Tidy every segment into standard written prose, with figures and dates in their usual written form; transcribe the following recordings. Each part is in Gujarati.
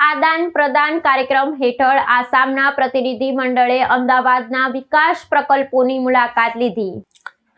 આદાન પ્રદાન કાર્યક્રમ હેઠળ આસામના પ્રતિનિધિ મંડળે અમદાવાદના વિકાસ પ્રકલ્પોની મુલાકાત લીધી।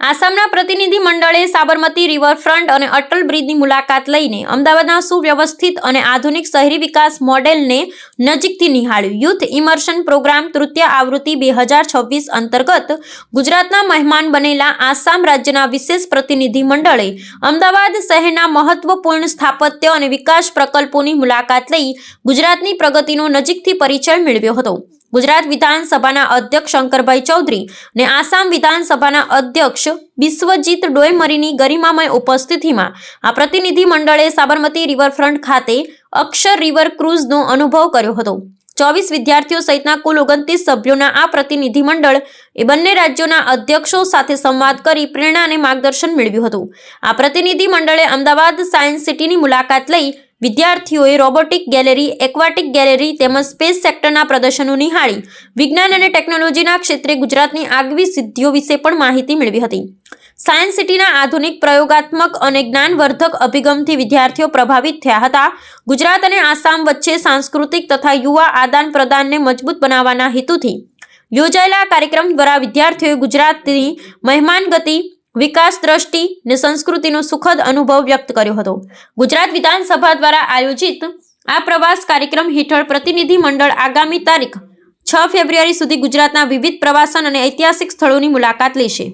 આસામના પ્રતિનિધિ મંડળે સાબરમતી રિવરફ્રન્ટ અને અટલ બ્રિજની મુલાકાત લઈને અમદાવાદના સુવ્યવસ્થિત અને આધુનિક શહેરી વિકાસ મોડેલને નજીકથી નિહાળ્યું। યુથ ઇમર્શન પ્રોગ્રામ તૃતીય આવૃત્તિ 2026 અંતર્ગત ગુજરાતના મહેમાન બનેલા આસામ રાજ્યના વિશેષ પ્રતિનિધિ મંડળે અમદાવાદ શહેરના મહત્વપૂર્ણ સ્થાપત્ય અને વિકાસ પ્રકલ્પોની મુલાકાત લઈ ગુજરાતની પ્રગતિનો નજીકથી પરિચય મેળવ્યો હતો। ગુજરાત વિધાનસભાના અધ્યક્ષ શંકરભાઈ ચૌધરી અને આસામ વિધાનસભાના અધ્યક્ષ બિસ્વજીત ડોયમરીની ગરિમામય ઉપસ્થિતિમાં આ પ્રતિનિધિ મંડળે સાબરમતી રિવરફ્રન્ટ ખાતે અક્ષર રિવર ક્રૂઝનો અનુભવ કર્યો હતો। 24 વિદ્યાર્થીઓ સહિતના કુલ 29 સભ્યોના આ પ્રતિનિધિ મંડળ એ બંને રાજ્યોના અધ્યક્ષો સાથે સંવાદ કરી પ્રેરણા અને માર્ગદર્શન મેળવ્યું હતું। આ પ્રતિનિધિ મંડળે અમદાવાદ સાયન્સ સિટીની મુલાકાત લઈ વિદ્યાર્થીઓએ રોબોટિક ગેલેરી, એક્વાટિક ગેલેરી તેમજ સ્પેસ સેક્ટરના પ્રદર્શનો નિહાળી વિજ્ઞાન અને ટેકનોલોજીના ક્ષેત્રે ગુજરાતની આગવી સિદ્ધિઓ વિશે પણ માહિતી મેળવી હતી। સાયન્સ સિટીના આધુનિક પ્રયોગાત્મક અને જ્ઞાનવર્ધક અભિગમથી વિદ્યાર્થીઓ પ્રભાવિત થયા હતા। ગુજરાત અને આસામ વચ્ચે સાંસ્કૃતિક તથા યુવા આદાન પ્રદાનને મજબૂત બનાવવાના હેતુથી યોજાયેલા કાર્યક્રમ દ્વારા વિદ્યાર્થીઓએ ગુજરાતની મહેમાનગતિ, વિકાસ દ્રષ્ટિ અને સંસ્કૃતિનો સુખદ અનુભવ વ્યક્ત કર્યો હતો। ગુજરાત વિધાનસભા દ્વારા આયોજિત આ પ્રવાસ કાર્યક્રમ હેઠળ પ્રતિનિધિ મંડળ આગામી તારીખ 6 ફેબ્રુઆરી સુધી ગુજરાતના વિવિધ પ્રવાસન અને ઐતિહાસિક સ્થળોની મુલાકાત લેશે।